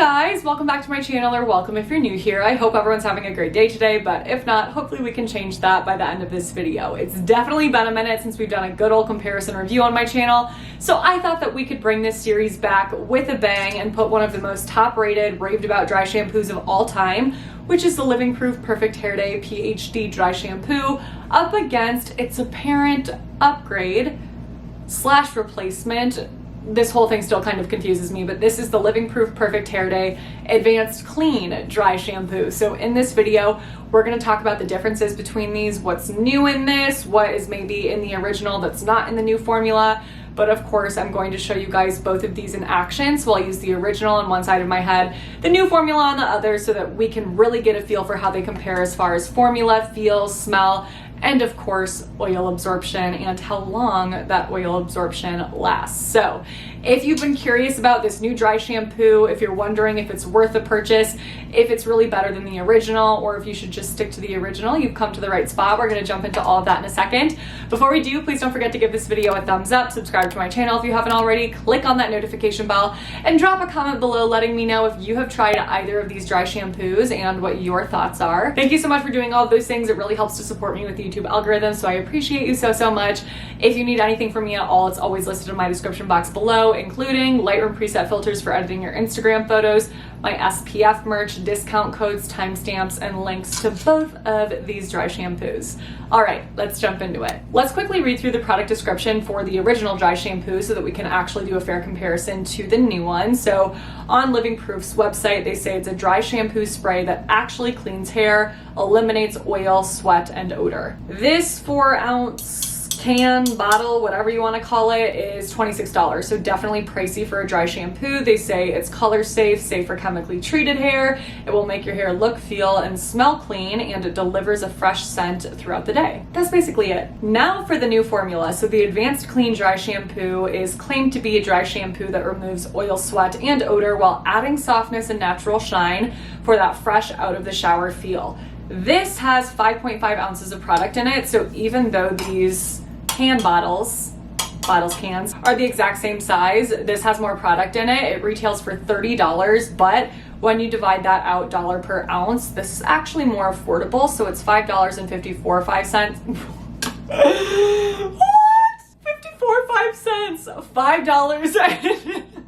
guys, welcome back to my channel, or welcome if you're new here. I hope everyone's having a great day today, but if not, hopefully we can change that by the end of this video. It's definitely been a minute since we've done a good old comparison review on my channel, so I thought that we could bring this series back with a bang and put one of the most top-rated, raved about dry shampoos of all time, which is the Living Proof Perfect Hair Day PhD Dry Shampoo, up against its apparent upgrade / replacement. This whole thing still kind of confuses me, but this is the Living Proof Perfect Hair Day Advanced Clean Dry Shampoo. So in this video, we're going to talk about the differences between these, what's new in this, what is maybe in the original that's not in the new formula. But of course, I'm going to show you guys both of these in action. So I'll use the original on one side of my head, the new formula on the other, so that we can really get a feel for how they compare as far as formula, feel, smell, and of course, oil absorption and how long that oil absorption lasts. So if you've been curious about this new dry shampoo, if you're wondering if it's worth the purchase, if it's really better than the original, or if you should just stick to the original, you've come to the right spot. We're gonna jump into all of that in a second. Before we do, please don't forget to give this video a thumbs up, subscribe to my channel if you haven't already, click on that notification bell, and drop a comment below letting me know if you have tried either of these dry shampoos and what your thoughts are. Thank you so much for doing all of those things. It really helps to support me with the YouTube algorithm, so I appreciate you so much. If you need anything from me at all, it's always listed in my description box below, including Lightroom preset filters for editing your Instagram photos, my SPF merch, discount codes, timestamps, and links to both of these dry shampoos. All right, let's jump into it. Let's quickly read through the product description for the original dry shampoo so that we can actually do a fair comparison to the new one. So on Living Proof's website, they say it's a dry shampoo spray that actually cleans hair, eliminates oil, sweat, and odor. This 4-ounce can, bottle, whatever you want to call it, is $26. So definitely pricey for a dry shampoo. They say it's color safe, safe for chemically treated hair. It will make your hair look, feel, and smell clean, and it delivers a fresh scent throughout the day. That's basically it. Now for the new formula. So the Advanced Clean Dry Shampoo is claimed to be a dry shampoo that removes oil, sweat, and odor while adding softness and natural shine for that fresh out of the shower feel. This has 5.5 ounces of product in it, so even though these cans are the exact same size, this has more product in it. It retails for $30, but when you divide that out dollar per ounce, this is actually more affordable, so it's $5.54. What? 54.5 cents.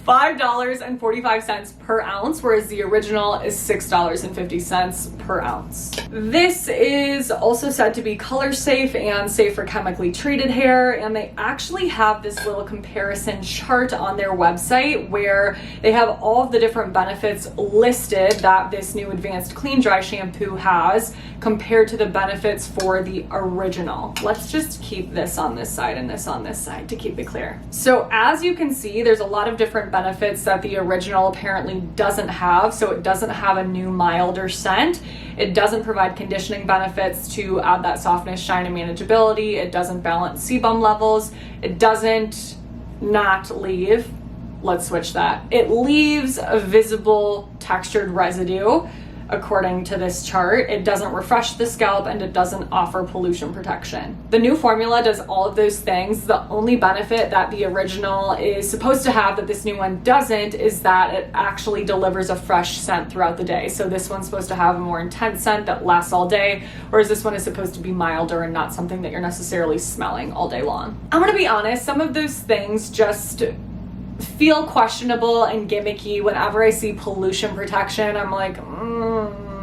$5.45 per ounce, whereas the original is $6.50 per ounce. This is also said to be color safe and safe for chemically treated hair, and they actually have this little comparison chart on their website where they have all of the different benefits listed that this new Advanced Clean Dry Shampoo has compared to the benefits for the original. Let's just keep this on this side and this on this side to keep it clear. So as you can see, there's a lot of different benefits that the original apparently doesn't have. So it doesn't have a new milder scent. It doesn't provide conditioning benefits to add that softness, shine, and manageability. It doesn't balance sebum levels. It doesn't not leave. Let's switch that. It leaves a visible textured residue. According to this chart, it doesn't refresh the scalp, and it doesn't offer pollution protection. The new formula does all of those things. The only benefit that the original is supposed to have that this new one doesn't is that it actually delivers a fresh scent throughout the day. So this one's supposed to have a more intense scent that lasts all day, whereas this one is supposed to be milder and not something that you're necessarily smelling all day long. I'm gonna be honest, some of those things just feel questionable and gimmicky. Whenever I see pollution protection, I'm like,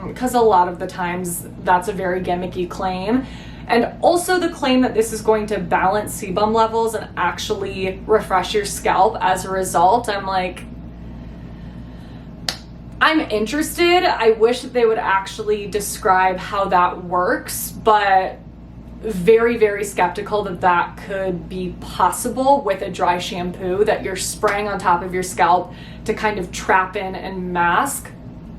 because a lot of the times that's a very gimmicky claim. And also the claim that this is going to balance sebum levels and actually refresh your scalp as a result. I'm like, I'm interested. I wish that they would actually describe how that works, but very skeptical that that could be possible with a dry shampoo that you're spraying on top of your scalp to kind of trap in and mask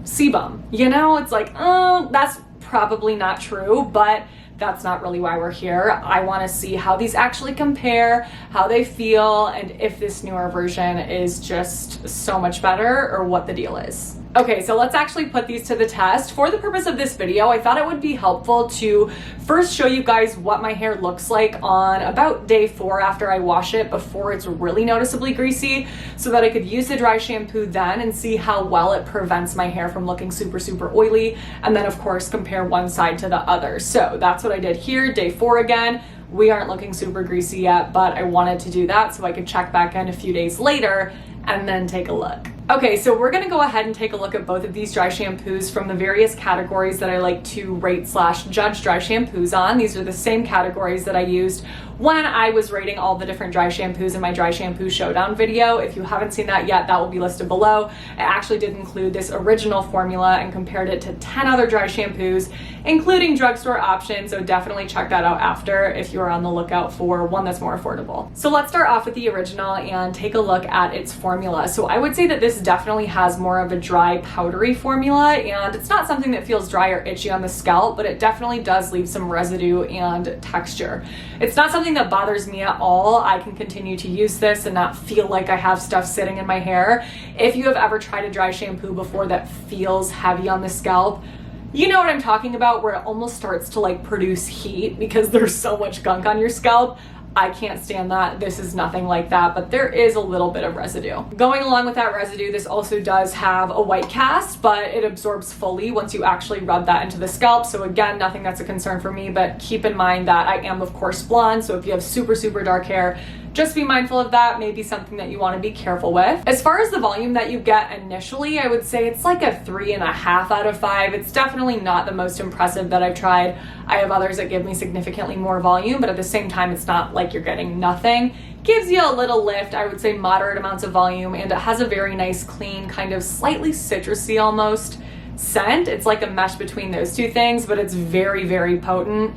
sebum. You know, it's like, oh, that's probably not true, but that's not really why we're here. I want to see how these actually compare, how they feel, and if this newer version is just so much better or what the deal is. Okay, so let's actually put these to the test. For the purpose of this video, I thought it would be helpful to first show you guys what my hair looks like on about day 4 after I wash it, before it's really noticeably greasy, so that I could use the dry shampoo then and see how well it prevents my hair from looking super, super oily, and then of course compare one side to the other. So that's what I did here, day 4 again. We aren't looking super greasy yet, but I wanted to do that so I could check back in a few days later and then take a look. Okay, so we're gonna go ahead and take a look at both of these dry shampoos from the various categories that I like to rate / judge dry shampoos on. These are the same categories that I used when I was rating all the different dry shampoos in my dry shampoo showdown video. If you haven't seen that yet, that will be listed below. I actually did include this original formula and compared it to 10 other dry shampoos, including drugstore options, so definitely check that out after if you're on the lookout for one that's more affordable. So let's start off with the original and take a look at its formula. So I would say that this definitely has more of a dry, powdery formula, and it's not something that feels dry or itchy on the scalp, but it definitely does leave some residue and texture. It's not something that bothers me at all. I can continue to use this and not feel like I have stuff sitting in my hair. If you have ever tried a dry shampoo before that feels heavy on the scalp, you know what I'm talking about, where it almost starts to like produce heat because there's so much gunk on your scalp. I can't stand that. This is nothing like that, but there is a little bit of residue. Going along with that residue, this also does have a white cast, but it absorbs fully once you actually rub that into the scalp. So again, nothing that's a concern for me, but keep in mind that I am of course blonde. So if you have super, super dark hair, just be mindful of that. Maybe something that you want to be careful with. As far as the volume that you get initially, I would say it's like a 3.5 out of 5. It's definitely not the most impressive that I've tried. I have others that give me significantly more volume, but at the same time, it's not like you're getting nothing. Gives you a little lift, I would say moderate amounts of volume, and it has a very nice, clean, kind of slightly citrusy almost scent. It's like a mesh between those two things, but it's very, very potent.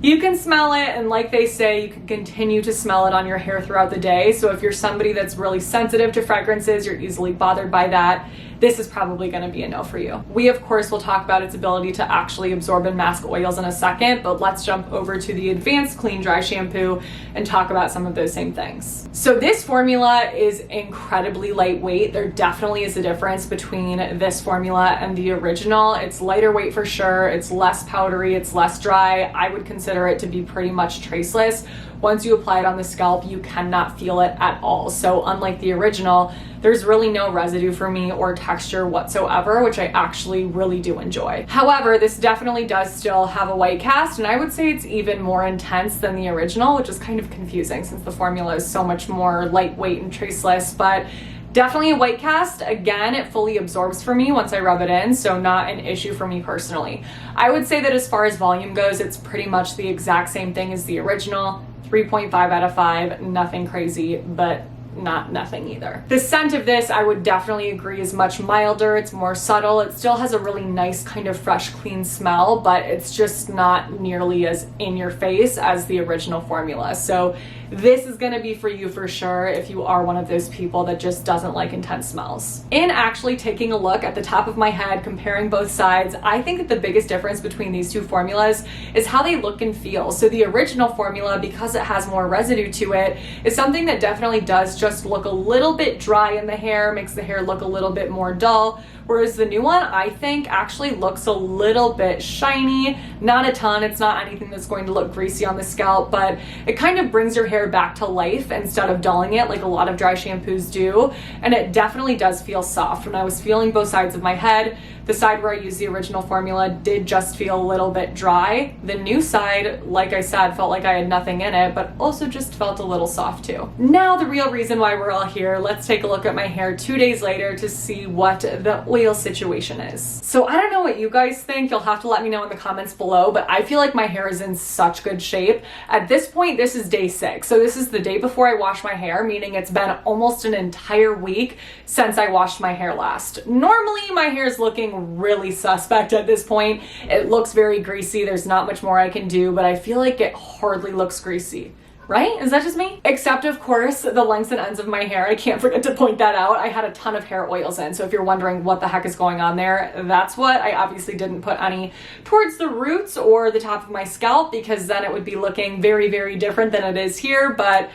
You can smell it, and like they say, you can continue to smell it on your hair throughout the day. So if you're somebody that's really sensitive to fragrances, you're easily bothered by that, this is probably going to be a no for you. We, of course, will talk about its ability to actually absorb and mask oils in a second, but let's jump over to the Advanced Clean Dry Shampoo and talk about some of those same things. So this formula is incredibly lightweight. There definitely is a difference between this formula and the original. It's lighter weight for sure. It's less powdery. It's less dry. I would consider it to be pretty much traceless. Once you apply it on the scalp, you cannot feel it at all. So unlike the original, there's really no residue for me or texture whatsoever, which I actually really do enjoy. However, this definitely does still have a white cast, and I would say it's even more intense than the original, which is kind of confusing since the formula is so much more lightweight and traceless, but definitely a white cast. Again, it fully absorbs for me once I rub it in, so not an issue for me personally. I would say that as far as volume goes, it's pretty much the exact same thing as the original. 3.5 out of 5, nothing crazy, but not nothing either. The scent of this, I would definitely agree, is much milder. It's more subtle. It still has a really nice kind of fresh, clean smell, but it's just not nearly as in your face as the original formula. So this is going to be for you for sure if you are one of those people that just doesn't like intense smells. In actually taking a look at the top of my head, comparing both sides, I think that the biggest difference between these two formulas is how they look and feel. So the original formula, because it has more residue to it, is something that definitely does just look a little bit dry in the hair, makes the hair look a little bit more dull. Whereas the new one, I think, actually looks a little bit shiny, not a ton. It's not anything that's going to look greasy on the scalp, but it kind of brings your hair back to life instead of dulling it like a lot of dry shampoos do. And it definitely does feel soft. When I was feeling both sides of my head, the side where I used the original formula did just feel a little bit dry. The new side, like I said, felt like I had nothing in it, but also just felt a little soft too. Now, the real reason why we're all here, let's take a look at my hair 2 days later to see what the oil situation is. So I don't know what you guys think. You'll have to let me know in the comments below, but I feel like my hair is in such good shape. At this point, this is day 6. So this is the day before I wash my hair, meaning it's been almost an entire week since I washed my hair last. Normally, my hair is looking really suspect at this point. It looks very greasy. There's not much more I can do, but I feel like it hardly looks greasy. Right? Is that just me? Except, of course, the lengths and ends of my hair. I can't forget to point that out. I had a ton of hair oils in, so if you're wondering what the heck is going on there, that's what. I obviously didn't put any towards the roots or the top of my scalp, because then it would be looking very, very different than it is here, but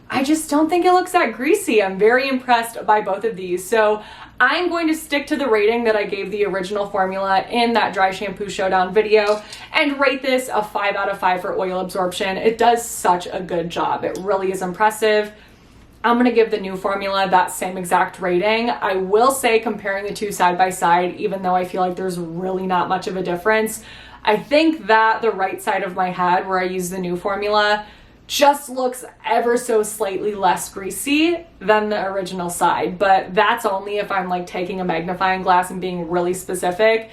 I just don't think it looks that greasy. I'm very impressed by both of these. So I'm going to stick to the rating that I gave the original formula in that dry shampoo showdown video and rate this a 5 out of 5 for oil absorption. It does such a good job. It really is impressive. I'm going to give the new formula that same exact rating. I will say, comparing the two side by side, even though I feel like there's really not much of a difference, I think that the right side of my head where I use the new formula just looks ever so slightly less greasy than the original side, but that's only if I'm like taking a magnifying glass and being really specific.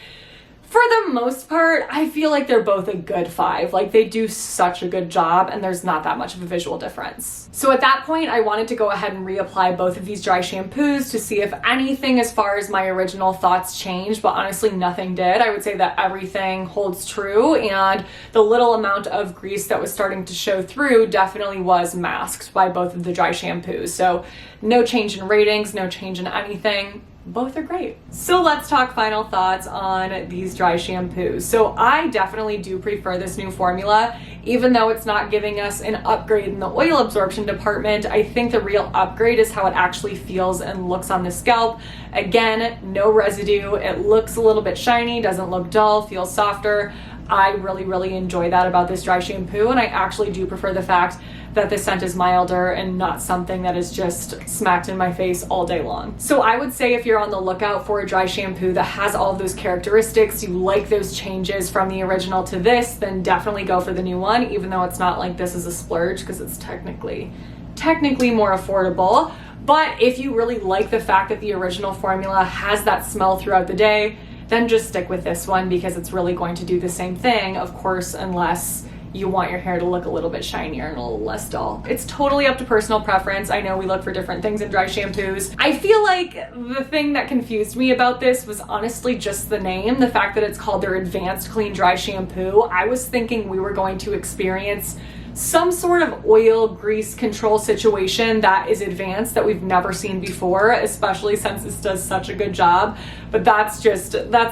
For the most part, I feel like they're both a good 5. Like, they do such a good job and there's not that much of a visual difference. So at that point, I wanted to go ahead and reapply both of these dry shampoos to see if anything as far as my original thoughts changed, but honestly nothing did. I would say that everything holds true, and the little amount of grease that was starting to show through definitely was masked by both of the dry shampoos. So no change in ratings, no change in anything. Both are great. So let's talk final thoughts on these dry shampoos. So I definitely do prefer this new formula, even though it's not giving us an upgrade in the oil absorption department. I think the real upgrade is how it actually feels and looks on the scalp. Again, no residue. It looks a little bit shiny, doesn't look dull, feels softer. I really, really enjoy that about this dry shampoo, and I actually do prefer the fact that the scent is milder and not something that is just smacked in my face all day long. So I would say if you're on the lookout for a dry shampoo that has all of those characteristics, you like those changes from the original to this, then definitely go for the new one, even though it's not like this is a splurge, because it's technically more affordable. But if you really like the fact that the original formula has that smell throughout the day, then just stick with this one, because it's really going to do the same thing, of course, unless you want your hair to look a little bit shinier and a little less dull. It's totally up to personal preference. I know we look for different things in dry shampoos. I feel like the thing that confused me about this was honestly just the name, the fact that it's called their Advanced Clean Dry Shampoo. I was thinking we were going to experience some sort of oil grease control situation that is advanced that we've never seen before, especially since this does such a good job. But that's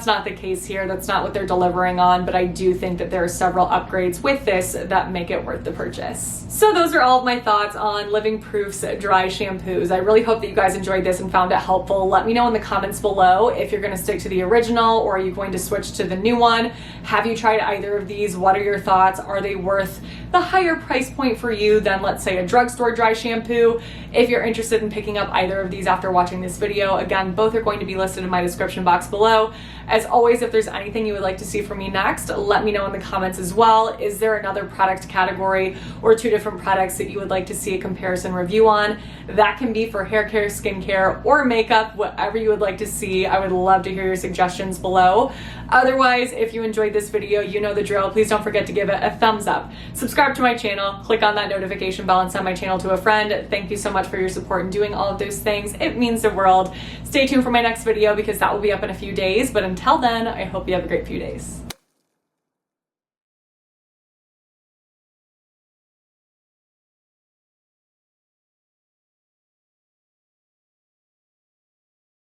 not the case here. That's not what they're delivering on. But I do think that there are several upgrades with this that make it worth the purchase. So those are all of my thoughts on Living Proof's dry shampoos. I really hope that you guys enjoyed this and found it helpful. Let me know in the comments below if you're going to stick to the original or are you going to switch to the new one. Have you tried either of these? What are your thoughts? Are they worth the higher price point for you than, let's say, a drugstore dry shampoo? If you're interested in picking up either of these after watching this video, again, both are going to be listed in my description box below. As always, if there's anything you would like to see from me next, let me know in the comments as well. Is there another product category or 2 different products that you would like to see a comparison review on? That can be for hair care, skincare, or makeup, whatever you would like to see. I would love to hear your suggestions below. Otherwise, if you enjoyed this video, you know the drill. Please don't forget to give it a thumbs up. Subscribe to my channel, click on that notification bell, and send my channel to a friend. Thank you so much for your support in doing all of those things. It means the world. Stay tuned for my next video because that will be up in a few days. But until then, I hope you have a great few days.